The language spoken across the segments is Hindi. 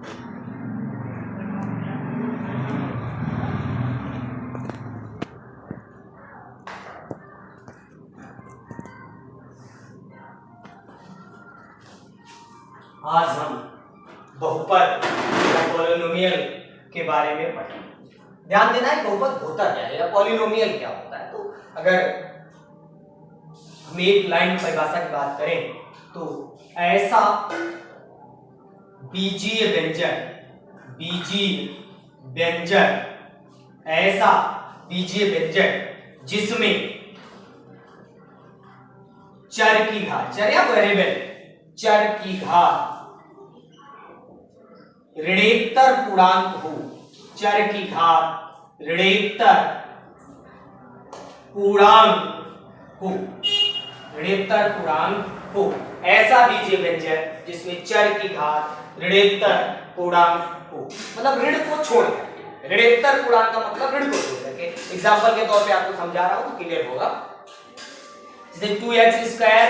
आज हम बहुपद पॉलिनोमियल के बारे में पढ़ेंगे। ध्यान देना है बहुपद होता क्या है या पॉलिनोमियल क्या होता है। तो अगर हम एक लाइन परिभाषा की बात करें तो ऐसा बीजीय व्यंजन ऐसा बीजीय व्यंजन जिसमें चर की घात, चर या वेरिएबल, चर की घात ऋणेतर पूर्णांक हो, चर की घात ऋणेतर पूर्णांक हो, ऋणेतर पूर्णांक हो, ऐसा बीजीय व्यंजन जिसमें चर की घात ऋणेतर पूर्णांक हो, मतलब ऋण को छोड़ करके। ऋणेतर पूर्णांक का मतलब ऋण को छोड़ करके। एग्जांपल के तौर पे आपको समझा रहा हूं तो क्लियर होगा। जैसे 2x²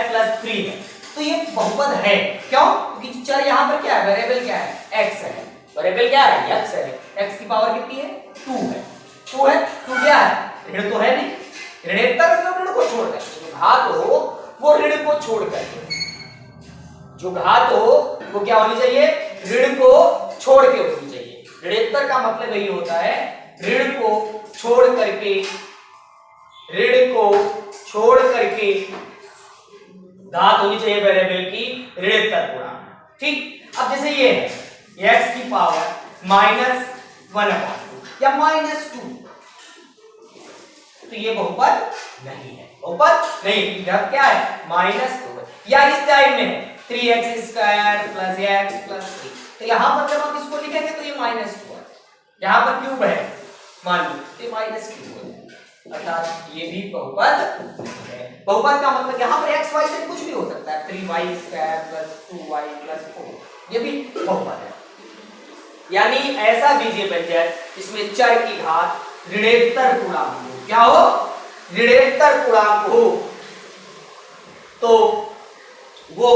+ 3 है तो ये बहुपद है। क्यों? क्योंकि चर यहाँ पर क्या है, वेरिएबल क्या है, x है। वेरिएबल क्या है, x है। x की पावर कितनी है, 2 है। 2 क्या है, ऋण तो है नहीं। ऋणेतर मतलब ऋण को छोड़ करके। जो घात हो वो ऋण को छोड़ करके, जो घात हो वो क्या होनी चाहिए, ऋण को छोड़ के होनी चाहिए। ऋणेतर का मतलब यही होता है ऋण को छोड़ करके, ऋण को छोड़ करके घात होनी चाहिए वेरिएबल की ऋणेतर पूर्णांक। ठीक, अब जैसे ये है x की पावर -1/2 या -2, तो ये बहुपद नहीं है, बहुपद नहीं। घात क्या है, -2 या इस टाइप में 3x² + x + 3। तो यहां पर जब हम इसको लिखेंगे तो ये -2 है। यहां पर क्यूब है, मान लो ये -क्यूब है, अर्थात ये भी बहुपद है। बहुपद का मतलब यहाँ पर x y से कुछ भी हो सकता है, 3y² + 2y + 4, ये भी बहुपद है। यानी ऐसा बीजीय व्यंजन जिसमें चर की घात ऋणेतर पूर्णांक हो, क्या हो, ऋणेतर पूर्णांक हो, तो वो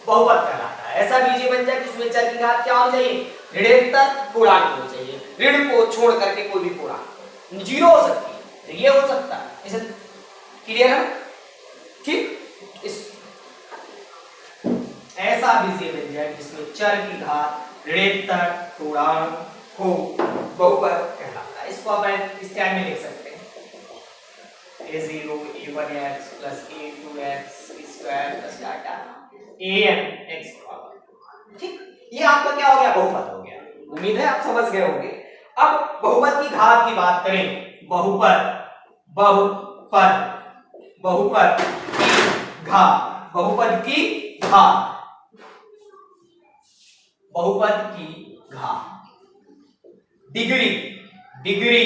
बहुपद कहलाता है। ऐसा बीजीय व्यंजन जिसमें चर की घात क्या होनी चाहिए, ऋणेतर पूर्णांक होनी चाहिए। ऋण को छोड़ करके कोई भी पूर्णांक, 0 हो सकती है, ये हो सकता है। इसे क्लियर है, ठीक। इस ऐसा बीजीय व्यंजन जिसमें चर की घात ऋणेतर पूर्णांक हो बहुपद कहलाता है। इसको आप इस टाइम में लिख सकते हैं a0 a1x + a2x² + data an(x)। ठीक, ये आपका क्या हो गया, बहुपद हो गया। उम्मीद है आप समझ गए होंगे। अब बहुपद की घात की बात करें, बहुपद बहुपद बहुपद की घात, बहुपद की घात, बहुपद की घात, degree, degree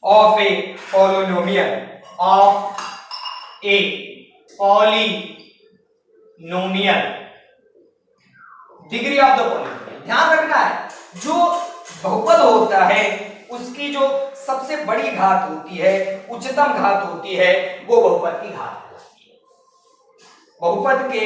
of a polynomial, of a polynomial, degree of the polynomial. ध्यान रखना है, जो बहुपद होता है उसकी जो सबसे बड़ी घात होती है, उच्चतम घात होती है, वो बहुपद की घात होती है। बहुपद के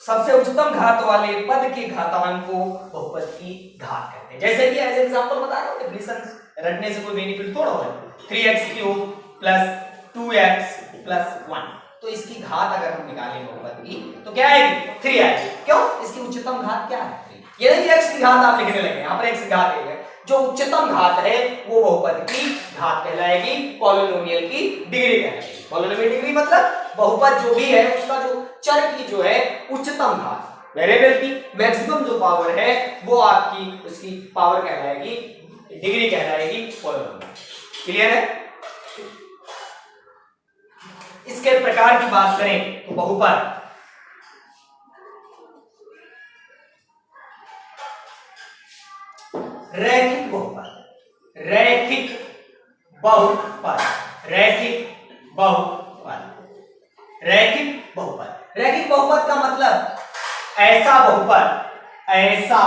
सबसे उच्चतम घात वाले पद के घातांक को बहुपद की घात कहते हैं। जैसे कि एज एग्जांपल बता रहा हूं, डेफिनेशन रटने से कोई बेनिफिट थोड़ा होगा। 3x³ + 2x + 1, तो इसकी घात अगर हम निकालें बहुपद की तो क्या आएगी, 3 आएगी। क्यों, इसकी उच्चतम घात क्या है, 3। ये नहीं x की घात आप लिखने लगे, यहां पर x की घात है, जो उच्चतम घात है वो बहुपद की घात कहलाएगी, पॉलिनोमियल की डिग्री कहलाएगी। पॉलिनोमियल डिग्री मतलब बहुपद जो भी है उसका जो चर की जो है उच्चतम घात, वेरिएबल की मैक्सिमम जो पावर है वो आपकी उसकी पावर कहलाएगी, डिग्री कहलाएगी पॉलिनोमियल। क्लियर है। इसके प्रकार की बात करें तो बहुपद रैखिक बहुपद, रैखिक बहुपद, रैखिक बहुपद, रैखिक बहुपद। रैखिक बहुपद का मतलब ऐसा बहुपद, ऐसा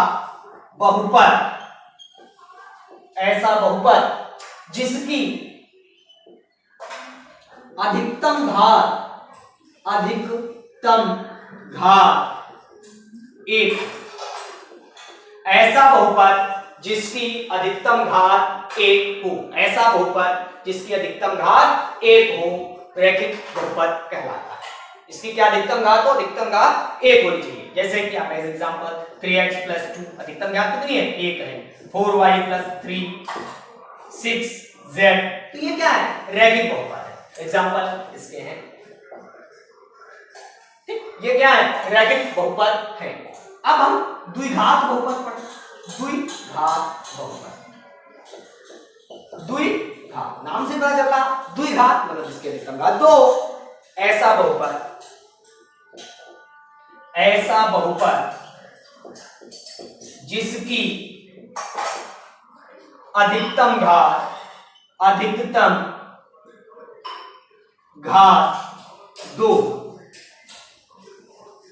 बहुपद, ऐसा बहुपद जिसकी अधिकतम घात, अधिकतम घात 1 ऐसा बहुपद जिसकी अधिकतम घात 1 हो, ऐसा बहुपद जिसकी अधिकतम घात 1 हो रैखिक बहुपद कहलाता है। इसकी क्या अधिकतम घात हो? अधिकतम घात 1 होनी चाहिए। जैसे कि आप एज एग्जांपल 3x + 2 अधिकतम घात कितनी है? 1 है। 4y + 3 6z, तो ये क्या है? रैखिक बहुपद है। एग्जांपल इसके हैं, ठीक, ये क्या है? रैखिक बहुपद है। अब हम द्विघात बहुपद पढ़ें। द्विघात बहुपद, द्विघात नाम से पता चला, द्विघात मतलब जिसकी अधिकतम घात 2। ऐसा बहुपद, ऐसा बहुपद जिसकी अधिकतम घात 2,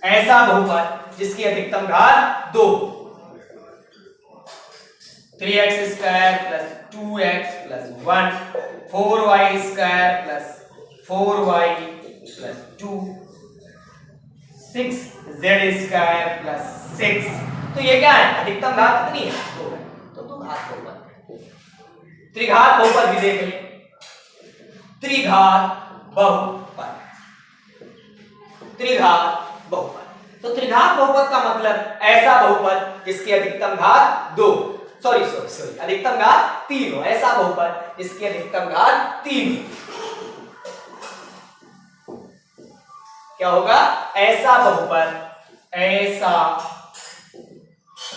ऐसा बहुपद जिसकी अधिकतम घात 2, 3x² + 2x + 1 4y² + 4y + 2 6z² + 6, तो ये क्या है? अधिकतम घात कितनी है? 2 है। तो द्विघात बहुपद। त्रिघात बहुपद भी देख ले। त्रिघात बहुपद, त्रिघात बहुपद, तो त्रिघात बहुपद का मतलब ऐसा बहुपद जिसकी अधिकतम घात 2, सॉरी अधिकतम घात 3 हो। ऐसा बहुपद जिसकी अधिकतम घात 3 हो। क्या होगा? ऐसा बहुपद, ऐसा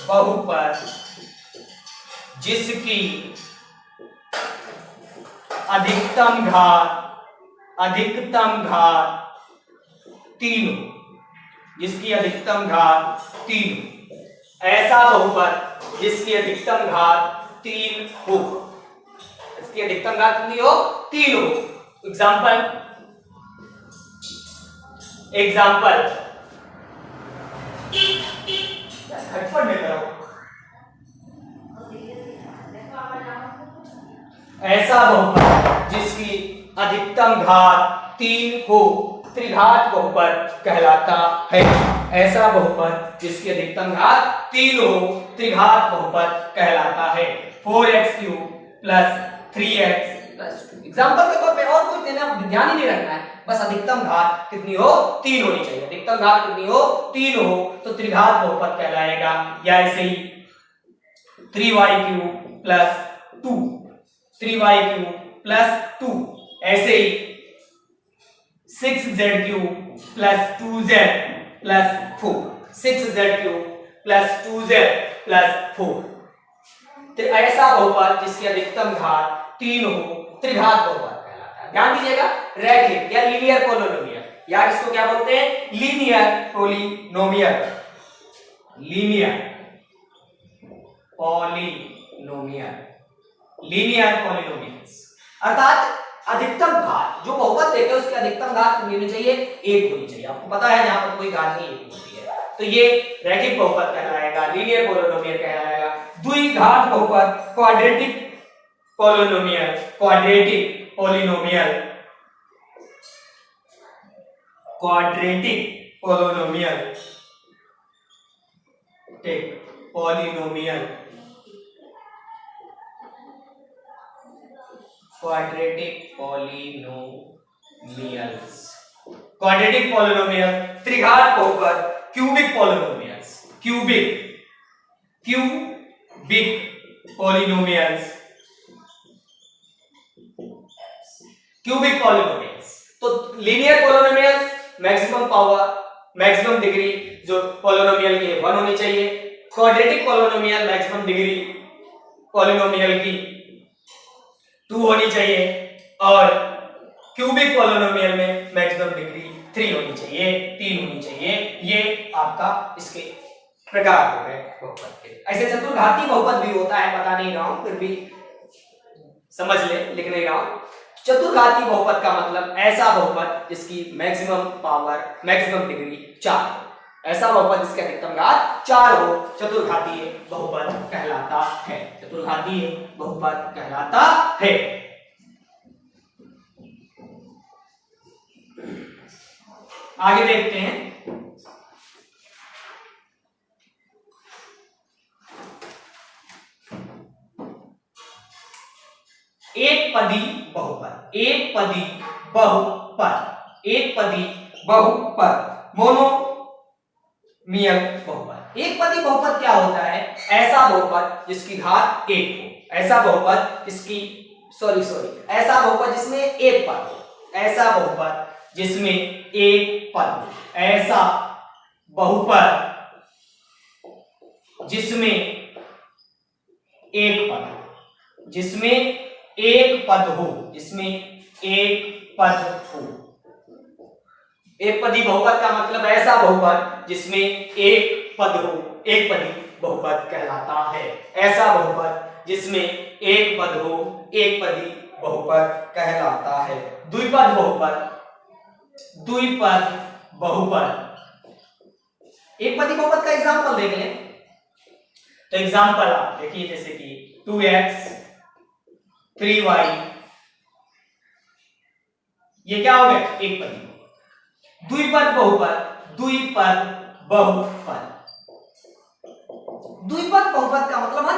बहुपद जिसकी अधिकतम घात 3 हो, जिसकी अधिकतम घात 3 हो। ऐसा बहुपद जिसकी अधिकतम घात 3 हो, इसकी अधिकतम घात कितनी हो? 3 हो। एग्जाम्पल खटपट में करो। ऐसा बहुपद जिसकी अधिकतम घात 3 हो त्रिघात बहुपद कहलाता है। ऐसा बहुपद जिसकी अधिकतम घात 3 हो त्रिघात बहुपद कहलाता है। 4x³ + 3x + 2, एग्जांपल के तौर पे, और कुछ देना ध्यान ही नहीं रखना है, बस अधिकतम घात कितनी हो? 3 होनी चाहिए। अधिकतम घात कितनी हो? 3 हो तो त्रिघात बहुपद कहलाएगा। या ऐसे ही 3y³ + 2, 3y³ + 2, ऐसे ही 6z³ + 2z + 4, 6z³ + 2z + 4, तो ऐसा बहुपद जिसकी अधिकतम घात 3 हो त्रिघात बहुपद कहलाता है। ध्यान दीजिएगा, रैखिक या लीनियर पॉलिनोमियल, या इसको क्या बोलते हैं? Linear polynomial, linear polynomial, linear polynomials, अर्थात अधिकतम घात, जो बहुपद देते हैं उसकी अधिकतम घात कितनी होनी चाहिए? 1 होनी चाहिए। आपको पता है यहां पर कोई घात नहीं 1 होती है, तो ये रैखिक बहुपद कहलाएगा, लीनियर पॉलिनोमियल कहलाएगा। द्विघात बहुपद, quadratic polynomial, quadratic polynomial, quadratic polynomial, polynomial, quadratic polynomials, quadratic polynomial, त्रिघात बहुपद, cubic polynomials, cubic polynomials, cubic polynomials. तो linear polynomials maximum power, maximum degree जो पॉलिनोमियल की 1 होनी चाहिए। Quadratic polynomial maximum degree polynomial की 2 होनी चाहिए, और क्यूबिक पॉलिनोमियल में मैक्सिमम डिग्री 3 होनी चाहिए, 3 होनी चाहिए। ये आपका इसके प्रकार हो गए बहुपद के। ऐसे चतुर्घाती बहुपद भी होता है, बता नहीं रहा हूं, फिर भी समझ ले, लिख नहीं रहा हूं। चतुर्घाती बहुपद का मतलब ऐसा बहुपद जिसकी मैक्सिमम पावर, मैक्सिमम डिग्री 4 हो। ऐसा बहुपद जिसकी अधिकतम घात 4 हो चतुर्घातीय बहुपद कहलाता है, चतुर्घातीय बहुपद कहलाता है। आगे देखते हैं। एक पदी बहुपद, एक पदी बहुपद, एक पदी बहुपद, मोनोमियल बहुपद। एक पदी बहुपद क्या होता है? ऐसा बहुपद जिसकी घात एक हो, ऐसा बहुपद जिसकी ऐसा बहुपद जिसमें एक पद हो, ऐसा बहुपद जिसमें एक पद हो, ऐसा बहुपद जिसमें एक पद हो, जिसमें एक पद हो, जिसमें एक पद हो। एक पदी बहुपद का मतलब ऐसा बहुपद जिसमें एक पद हो, एक पदी बहुपद कहलाता है। ऐसा बहुपद जिसमें एक पद हो, एक पदी बहुपद कहलाता है। द्विपद बहुपद, द्विपद बहुपद। एक पदी बहुपद का एग्जांपल देख लें तो एग्जांपल आप देखिए, जैसे कि 2x 3y, ये क्या हो गया? एक पदी। द्विपद बहुपद, द्विपद बहुपद। द्विपद बहुपद का मतलब है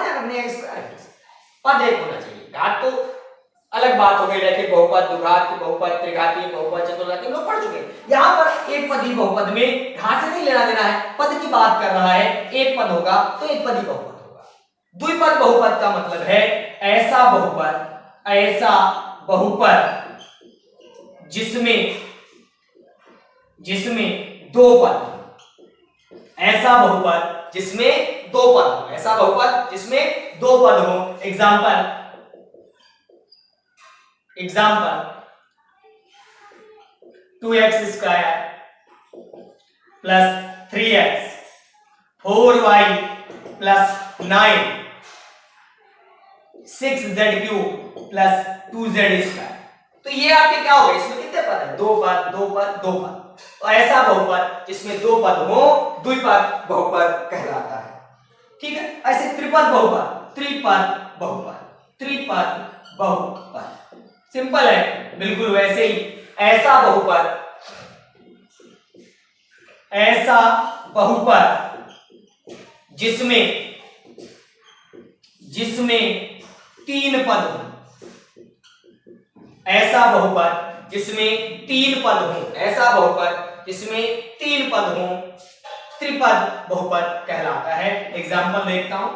पद एक होना चाहिए। घात तो अलग बात हो गई, रैखिक बहुपद, द्विघात बहुपद, त्रिघातीय बहुपद, चतुर्घातीय, लोग पढ़ चुके हैं। यहां पर एक पदी बहुपद में घात से नहीं लेना देना है, पद की बात कर रहा है। एक पद होगा तो एक पदी बहुपद होगा। द्विपद बहुपद का मतलब है ऐसा बहुपद, ऐसा बहुपद जिसमें दो पद, ऐसा बहुपद जिसमें दो पद हो, ऐसा बहुपद जिसमें दो पद हो। Example 2x square plus 3x 4y plus 9 6z cube plus 2z square. तो ये आपके क्या हो गए? इसमें कितने पद है? दो पद, दो पद, दो पद। तो ऐसा बहुपद जिसमें दो पद हो द्विपद बहुपद कहलाता है। ठीक है। ऐसे त्रिपद बहुपद, त्रिपद बहुपद, त्रिपद बहुपद। सिंपल है, बिल्कुल वैसे ही ऐसा बहुपद, ऐसा बहुपद जिसमें तीन पद हो, ऐसा बहुपद जिसमें तीन पद हो, ऐसा बहुपद जिसमें तीन पद हो त्रिपद बहुपद कहलाता है। एग्जांपल देखता हूं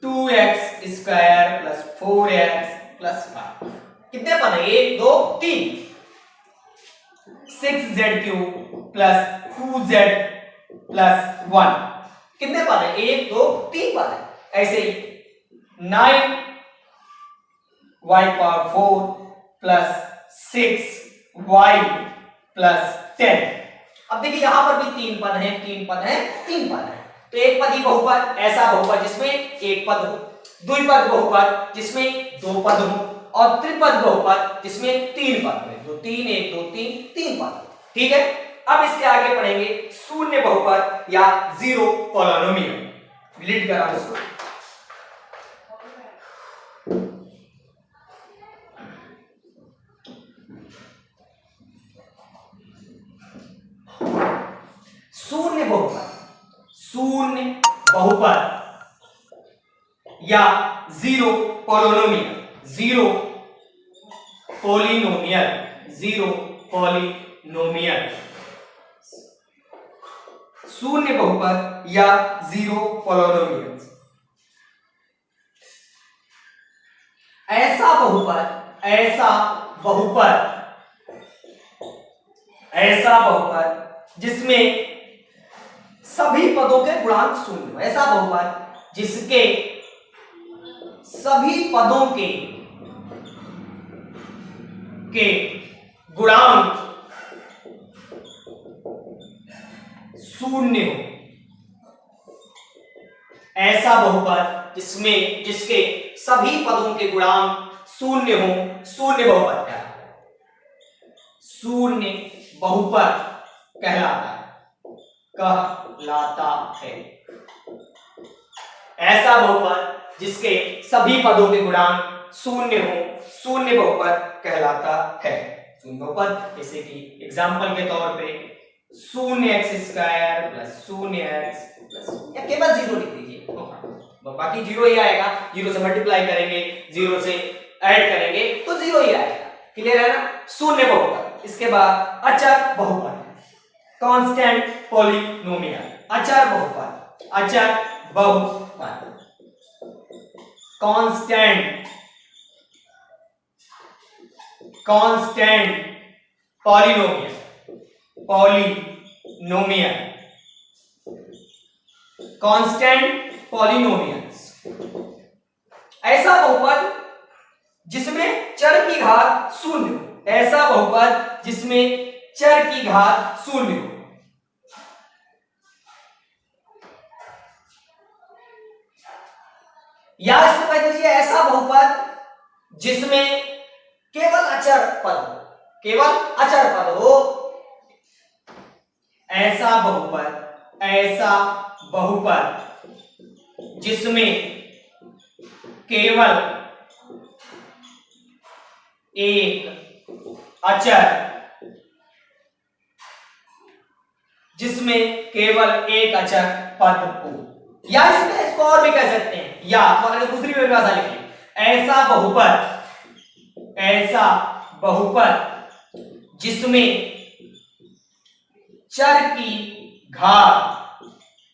2x square plus 4x plus 5, कितने पद है? 1 2 3। 6z cube plus 2z plus 1, कितने पद है? 1 2 3 पद है। ऐसे ही 9y power 4 plus 6y plus 10। अब देखिए यहां पर भी तीन पद हैं, तीन पद हैं, तीन पद हैं। तो एक पदी बहुपद ऐसा बहुपद जिसमें एक पद हो, द्विपद बहुपद जिसमें दो पद हो, और त्रिपद बहुपद जिसमें तीन पद हो। 2 3 1 2 3 तीन पद। ठीक है। अब इसके आगे पढ़ेंगे शून्य बहुपद या जीरो पॉलिनोमियल। लीड करा उसको। शून्य बहुपद, शून्य बहुपद या zero polynomial, zero polynomial, zero polynomial. शून्य बहुपद या जीरो पॉलिनोमियल। ऐसा बहुपद, ऐसा बहुपद, ऐसा बहुपद जिसमें सभी पदों के गुणांक शून्य हो, ऐसा बहुपद जिसके सभी पदों के गुणांक शून्य हो, ऐसा बहुपद जिसके सभी पदों के गुणांक शून्य हो, शून्य बहुपद कहलाता है। शून्य बहुपद कहलाता है। ऐसा बहुपद जिसके सभी पदों के गुणांक शून्य हो, शून्य बहुपद कहलाता है। शून्य बहुपद जैसे कि एग्जांपल के तौर पे 0x² प्लस 0x प्लस, या केवल जीरो लिख दीजिए। बाकी जीरो ही आएगा, जीरो से मल्टीप्लाई करेंगे, जीरो से ऐड करेंगे तो जीरो ही आएगा। क्लियर है ना? शून्य बहुपद। इसके बाद अचर बहुपद, कांस्टेंट पॉलिनोमियल। अचर बहुपद, अचर बहुपद, कांस्टेंट पॉलिनोमियल, कांस्टेंट पॉलिनोमियल्स। ऐसा बहुपद जिसमें चर की घात शून्य हो, ऐसा बहुपद जिसमें चर की घात शून्य हो। या इसको कह दीजिए ऐसा बहुपद जिसमें केवल अचर पद हो, केवल अचर पद हो। ऐसा बहुपद जिसमें केवल एक अचर, पद हो। या इसको और भी कह सकते हैं, या तो अगर दूसरी परिभाषा लिखें, ऐसा बहुपद जिसमें चर की घात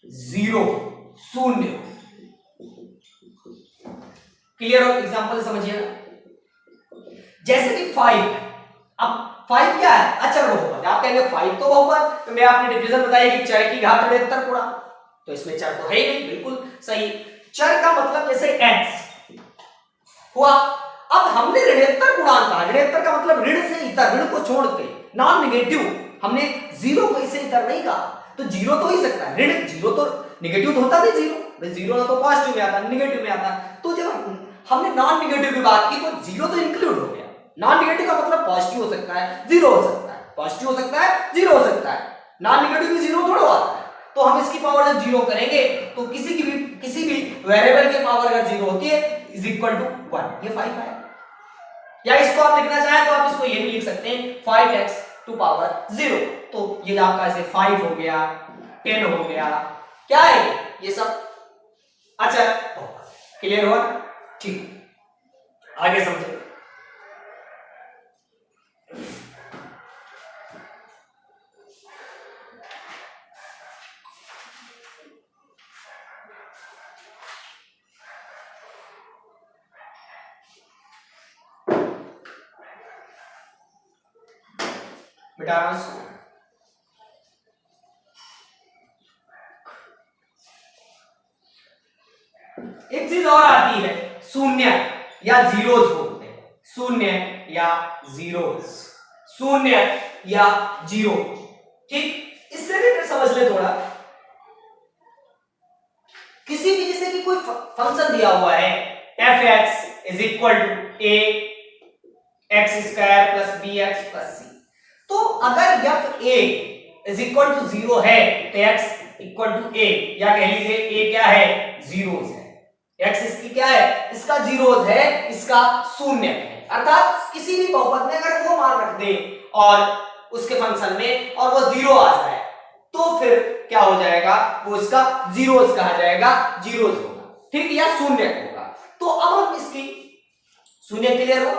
जीरो, शून्य। क्लियर हो? एग्जांपल समझिएगा। जैसे कि 5 है। अब 5 क्या है? अचर बहुपद। आप कहेंगे 5 तो बहुपद, तो मैं आपने डिवीजन बताया कि चर की घात 73 पूरा, तो इसमें चर तो है ही नहीं। बिल्कुल सही। चर का मतलब जैसे x हुआ। अब हमने ऋणोत्तर पूर्णांक कहा। ऋणोत्तर का मतलब ऋण से इतर, ऋण को छोड़ के, नॉन निगेटिव। हमने जीरो को इसे इतर नहीं कहा, तो जीरो तो ही सकता है। ऋण जीरो तो निगेटिव तो होता नहीं, जीरो ना तो पॉजिटिव में आता, निगेटिव में आता। तो जब हमने नॉन निगेटिव की बात की तो जीरो तो इंक्लूड हो गया। नॉन निगेटिव का मतलब पॉजिटिव हो सकता है, जीरो हो सकता है, पॉजिटिव हो सकता है, जीरो हो सकता है। नॉन निगेटिव की जीरो थोड़ा आता है। तो हम इसकी पावर जब जीरो करेंगे तो किसी भी वेरिएबल की पावर अगर जीरो होती है इज इक्वल टू 1। ये 5 है। या इसको आप लिखना चाहें तो आप इसको ये भी लिख सकते हैं 5x टू पावर 0। तो ये आपका ऐसे 5 हो गया, 10 हो गया। क्या है ये सब? अचर। क्लियर हुआ? ठीक, आगे समझे। बेटा एक चीज और आती है, शून्य या जीरोस बोलते हैं। शून्य या जीरोस, शून्य या जीरो। ठीक, इससे भी समझ ले थोड़ा। किसी भी जैसे कि कोई फंक्शन दिया हुआ है f(x) is equal to a x square plus bx plus c। तो अगर fa इज इक्वल टू 0 है तो x इक्वल टू a, या कह लीजिए a क्या है? जीरोस है। x इसकी क्या है? इसका जीरोस है, इसका शून्य है। अर्थात किसी भी बहुपद में अगर वो मान रख दे और उसके फंक्शन में और वो जीरो आ जाए तो फिर क्या हो जाएगा? वो इसका जीरोस कहा जाएगा, जीरोस होगा। ठीक, या शून्य होगा। तो अब हम इसकी शून्य क्लियर हो।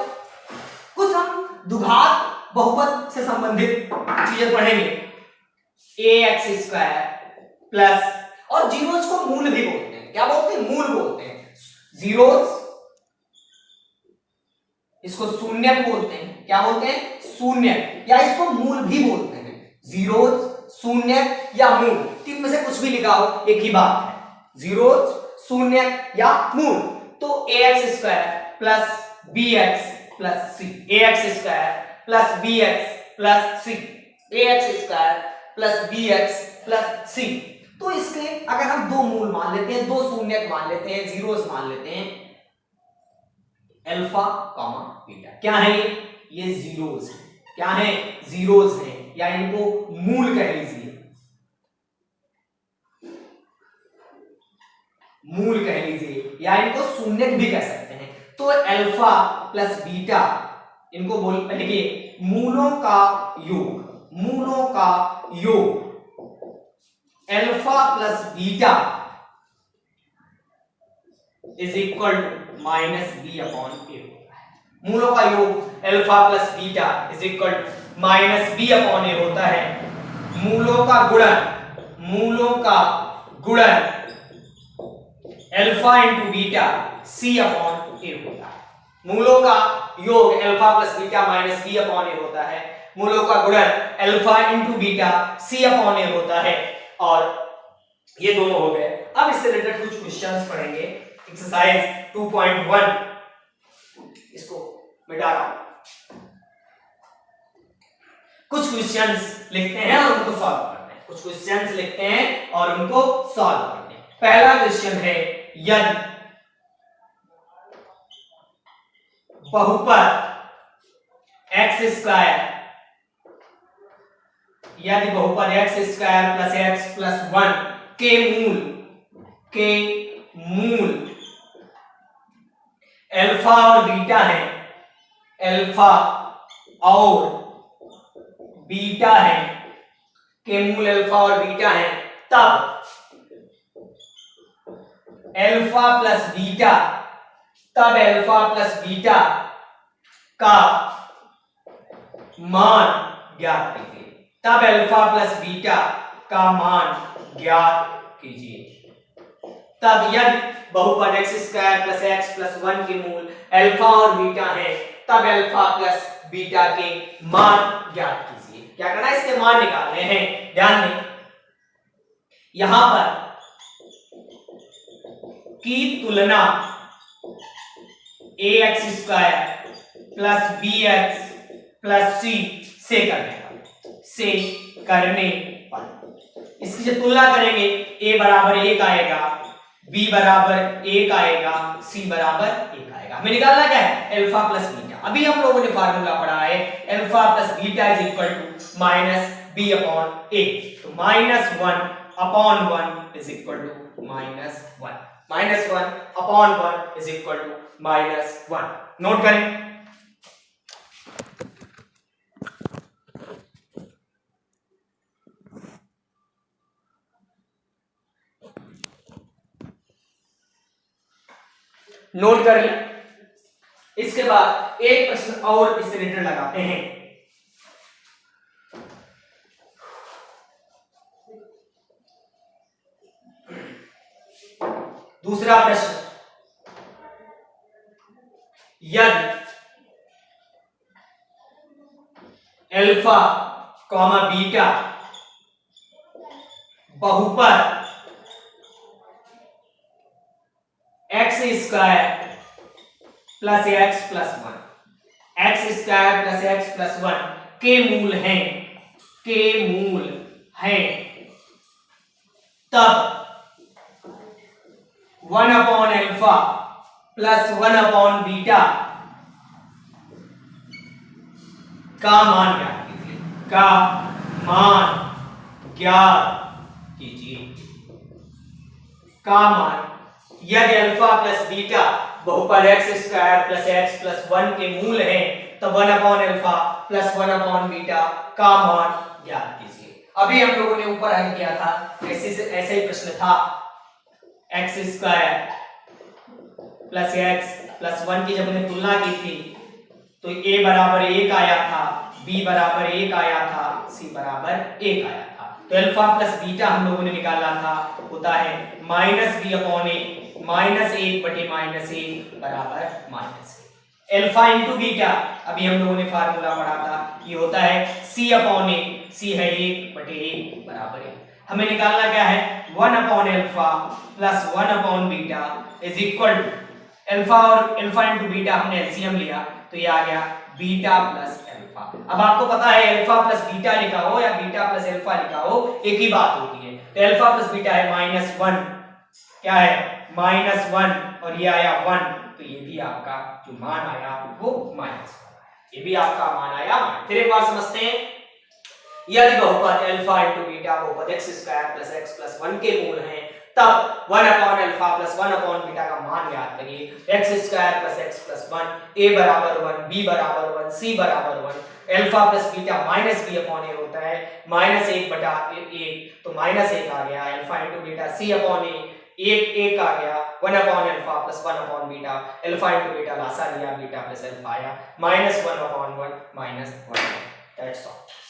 कुछ हम द्विघात बहुपद से संबंधित चीजें पढ़ेंगे। ax स्क्वायर प्लस, और जीरोस को मूल भी बोलते हैं। क्या बोलते हैं? मूल बोलते हैं। जीरोस इसको शून्य बोलते हैं। क्या बोलते हैं? शून्य, या इसको मूल भी बोलते हैं। जीरोस, शून्य या मूल, तीन में से कुछ भी लिखा हो एक ही बात है। जीरोस, शून्य या मूल। तो ax square plus bx plus c, ax square plus bx plus c, ax square plus bx plus c। तो इसके अगर हम दो मूल मान लेते हैं, दो शून्य मान लेते हैं, जीरोस मान लेते हैं, अल्फा कॉमा बीटा। क्या है ये जीरोस है। क्या है? जीरोस है, या इनको मूल कह लीजिए, मूल कह लीजिए, या इनको शून्य भी कह सकते हैं। तो अल्फा प्लस बीटा, इनको बोल लिखिए मूलों का योग, मूलों का योग। Alpha plus beta is equal to minus B upon A होता है। मूलों का योग alpha plus beta is equal to minus B upon A होता है। मूलों का गुणन alpha into beta C upon A होता है। मूलों का योग alpha plus beta minus B upon A होता है। मूलों का गुणन alpha into beta C upon A होता है। और ये दोनों हो गए। अब इससे रिलेटेड कुछ क्वेश्चंस पढ़ेंगे। एक्सरसाइज 2.1 इसको मिटा रहा हूं। कुछ क्वेश्चंस लिखते हैं और उनको सॉल्व करते हैं। कुछ क्वेश्चंस लिखते हैं और उनको सॉल्व करते हैं। पहला क्वेश्चन है यदि बहुपद x square plus x plus 1 के मूल अल्फा और बीटा है, के मूल अल्फा और बीटा है, तब अल्फा प्लस बीटा का मान ज्ञात कीजिए। तब अल्फा प्लस बीटा का मान ज्ञात कीजिए। तब यदि बहुपद x square plus x plus 1 के मूल अल्फा और बीटा है, तब अल्फा प्लस बीटा के मान ज्ञात कीजिए। क्या करना है? इसके मान निकालने हैं। ध्यान दें, यहां पर की तुलना ax square plus bx plus c से करने पर इसकी जब तुलना करेंगे a बराबर 1 आएगा, b बराबर 1 आएगा, c बराबर 1 आएगा। हमें निकालना क्या है? Alpha plus beta. अभी हम लोगों ने फार्मूला पढ़ा है alpha plus beta is equal to minus b upon a। तो minus 1 upon 1 is equal to minus 1। Minus 1 upon 1 is equal to minus 1। Note करें। नोट कर लें। इसके बाद एक प्रश्न और इस रिलेटेड लगाते हैं। दूसरा प्रश्न, यदि अल्फा कॉमा बीटा बहुपद x square plus x plus 1 के मूल हैं, तब 1 upon alpha plus 1 upon beta का मान ज्ञात कीजिए। यदि अल्फा प्लस बीटा बहुपद x square plus x plus 1 के मूल हैं, तब 1 upon alpha plus 1 upon beta का मान ज्ञात कीजिए। अभी हम लोगों ने ऊपर हल किया था, ऐसे ही प्रश्न था। x square plus x plus 1 की जब हमने तुलना की थी तो a बराबर 1 आया था, b बराबर 1 आया था, c बराबर 1 आया था। तो अल्फा प्लस बीटा हम लोगों ने निकाला था, होता है माइनस बी अपॉन ए, माइनस 1 बटे माइनस 1 बराबर माइनस ए। अल्फा इंटू बीटा अभी हम लोगों ने फार्मूला पढ़ा था, ये होता है c अपॉन ए, c है 1 बटे 1 बराबर 1। हमें निकालना क्या है? 1 upon alpha plus 1 upon beta is equal to alpha और अल्फा इंटू बीटा हमने एलसीएम लिया तो ये आ गया बीटा प्लस अल्फा। अब आपको पता है अल्फा प्लस बीटा लिखा हो या बीटा प्लस अल्फा लिखा हो एक ही बात होती है। तो अल्फा प्लस बीटा है -1, क्या है? -1 और ये आया 1, तो ये भी आपका जो मान आया वो -1 आया। ये भी आपका मान आया। फिर एक बार समझते हैं, यदि बहुपद अल्फा इंटू बीटा बहुपद x square plus x plus 1 के मूल हैं, तब 1 upon alpha plus 1 upon beta का मान ज्ञात करिए। x square plus x plus 1, a बराबर 1, b बराबर 1, c बराबर 1, alpha plus beta minus b upon a होता है -1 बटा 1, तो -1 आ गया। Alpha into beta c upon a, एक आ गया 1 upon alpha plus 1 upon beta, alpha into beta लासा लिया, बीटा प्लस अल्फा आया, -1 अपॉन 1 -1, दैट्स ऑल।